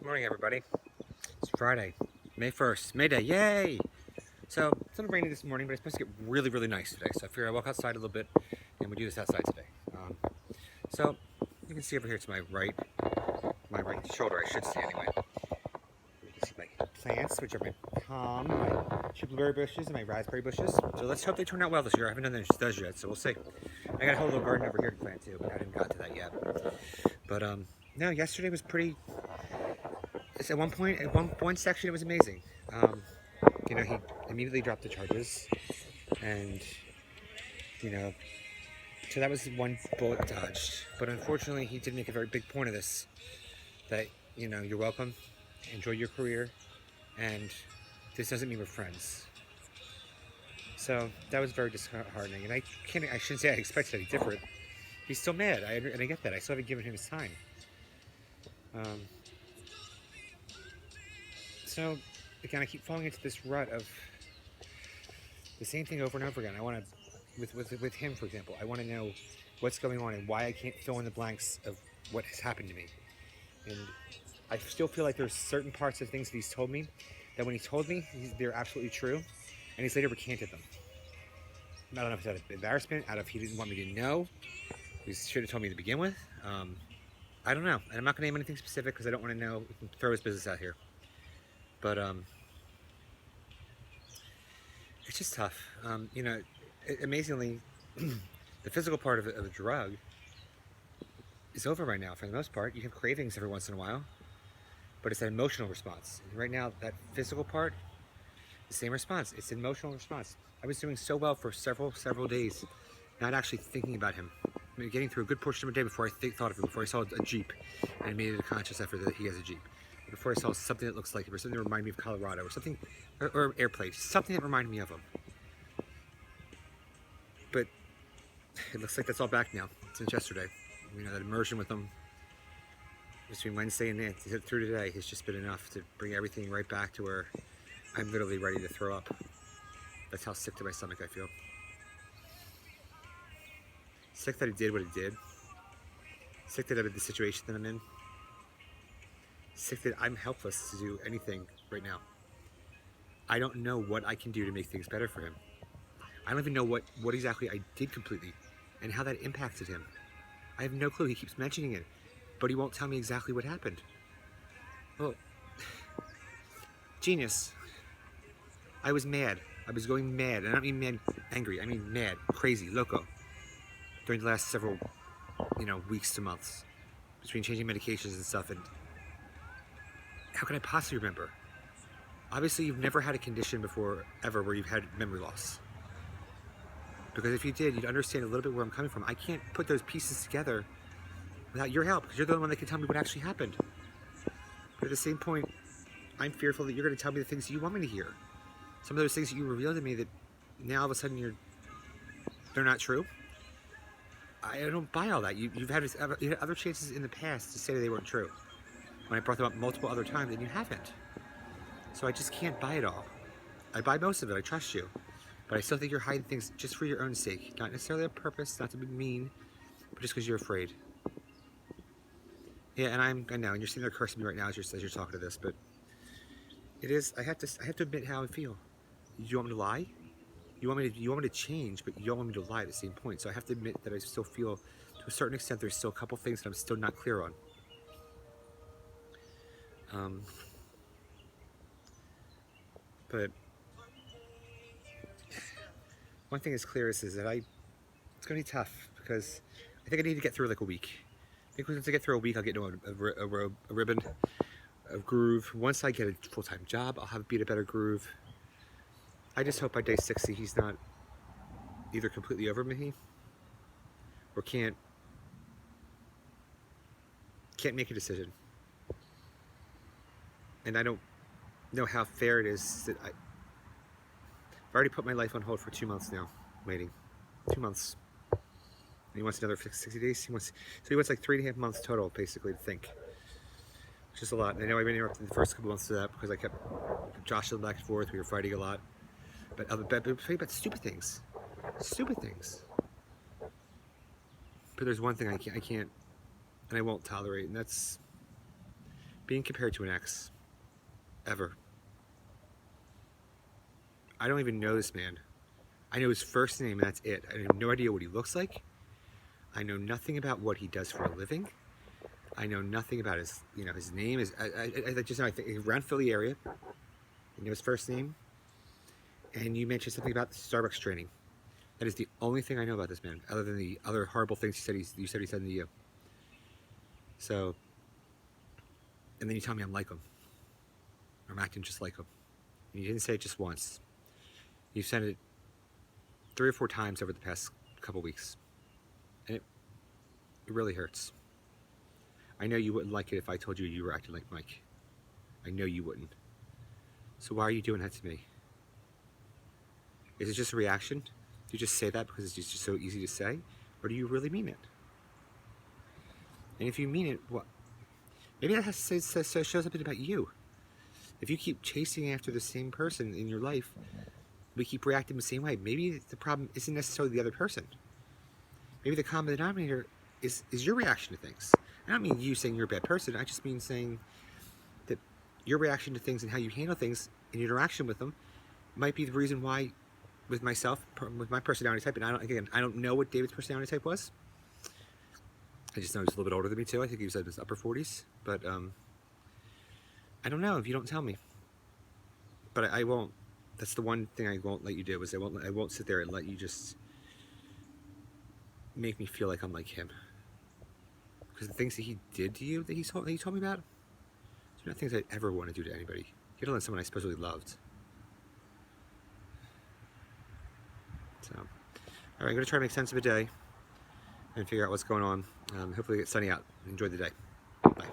Morning, everybody. It's Friday, May 1st, May Day, yay! So, it's a little rainy this morning, but it's supposed to get really, really nice today. So I figured I'd walk outside a little bit, and we do this outside today. So, you can see over here to my right shoulder, I should see anyway. You can see my plants, which are my palm, my two blueberry bushes, and my raspberry bushes. So let's hope they turn out well this year. I haven't done those yet, so we'll see. I got a whole little garden over here to plant too, but I haven't got to that yet. But no, yesterday was pretty. At one section, it was amazing. He immediately dropped the charges, and so that was one bullet dodged. But unfortunately, he did make a very big point of this. That you're welcome, enjoy your career, and this doesn't mean we're friends. So that was very disheartening, and I shouldn't say I expected anything different. He's still mad, and I get that. I still haven't given him his time. So, again, I keep falling into this rut of the same thing over and over again. I want to, with him, for example, I want to know what's going on and why I can't fill in the blanks of what has happened to me. And I still feel like there's certain parts of things that he's told me that when he told me, they're absolutely true, and he's later recanted them. I don't know if it's out of embarrassment, out of he didn't want me to know, he should have told me to begin with. I don't know, and I'm not going to name anything specific because I don't want to know, throw his business out here. But it's just tough. Amazingly, the physical part of a drug is over right now for the most part. You have cravings every once in a while, but it's an emotional response. And right now, that physical part, the same response. It's an emotional response. I was doing so well for several days, not actually thinking about him. I mean, getting through a good portion of my day before I thought of him, before I saw a Jeep, and I made it a conscious effort that he has a Jeep. Before I saw something that looks like him, or something that reminded me of Colorado, or something, or airplane, something that reminded me of him. But it looks like that's all back now since yesterday. That immersion with him between Wednesday and through today has just been enough to bring everything right back to where I'm literally ready to throw up. That's how sick to my stomach I feel. Sick that he did what he did. Sick that I'm in the situation that I'm in. Sick that I'm helpless to do anything right now. I don't know what I can do to make things better for him. I don't even know what exactly I did completely and how that impacted him. I have no clue. He keeps mentioning it, but he won't tell me exactly what happened. Well, genius. I was mad. I was going mad. And I don't mean mad angry. I mean mad, crazy, loco. During the last several, weeks to months. Between changing medications and stuff. And how can I possibly remember? Obviously, you've never had a condition before, ever, where you've had memory loss. Because if you did, you'd understand a little bit where I'm coming from. I can't put those pieces together without your help, because you're the only one that can tell me what actually happened. But at the same point, I'm fearful that you're going to tell me the things you want me to hear. Some of those things that you revealed to me that now all of a sudden they're not true. I don't buy all that. You had other chances in the past to say that they weren't true. When I brought them up multiple other times, and you haven't. So I just can't buy it all. I buy most of it. I trust you. But I still think you're hiding things just for your own sake. Not necessarily on purpose, not to be mean, but just because you're afraid. Yeah, and I know, and you're sitting there cursing me right now as you're talking to this, but it is. I have to admit how I feel. You want me to lie? You want me to change, but you don't want me to lie at the same point. So I have to admit that I still feel, to a certain extent, there's still a couple things that I'm still not clear on. But one thing is clear is that it's going to be tough, because I think I need to get through like a week. I think once I get through a week, I'll get into a ribbon, a groove. Once I get a full-time job, I'll be in a better groove. I just hope by day 60 he's not either completely over me or can't make a decision. And I don't know how fair it is that I've already put my life on hold for 2 months now, waiting. 2 months. And he wants another 60 days. He wants like 3.5 months total, basically, to think. Which is a lot. And I know I've interrupted the first couple months of that because I kept joshing back and forth. We were fighting a lot. But about stupid things. Stupid things. But there's one thing I can't, and I won't tolerate, and that's being compared to an ex, ever. I don't even know this man. I know his first name and that's it. I have no idea what he looks like. I know nothing about what he does for a living. I know nothing about his, his name is, I just know, I think around Philly area. I know his first name. And you mentioned something about the Starbucks training. That is the only thing I know about this man, other than the other horrible things you said he said to you. So, and then you tell me I'm like him. I'm acting just like him. And you didn't say it just once. You've said it 3 or 4 times over the past couple weeks. And it really hurts. I know you wouldn't like it if I told you you were acting like Mike. I know you wouldn't. So why are you doing that to me? Is it just a reaction? Do you just say that because it's just so easy to say? Or do you really mean it? And if you mean it, what? Maybe that shows up about you. If you keep chasing after the same person in your life, we keep reacting the same way. Maybe the problem isn't necessarily the other person. Maybe the common denominator is your reaction to things. I don't mean you saying you're a bad person. I just mean saying that your reaction to things and how you handle things in your interaction with them might be the reason why, with myself, with my personality type, and I don't know what David's personality type was. I just know he's a little bit older than me too. I think he was in his upper 40s, but I don't know if you don't tell me. But I won't. That's the one thing I won't let you do, is I won't sit there and let you just make me feel like I'm like him. Because the things that he did to you, that he told me about, they're not things I'd ever want to do to anybody, let alone someone I supposedly loved. So, all right, I'm going to try to make sense of a day and figure out what's going on. Hopefully it's sunny out. Enjoy the day. Bye.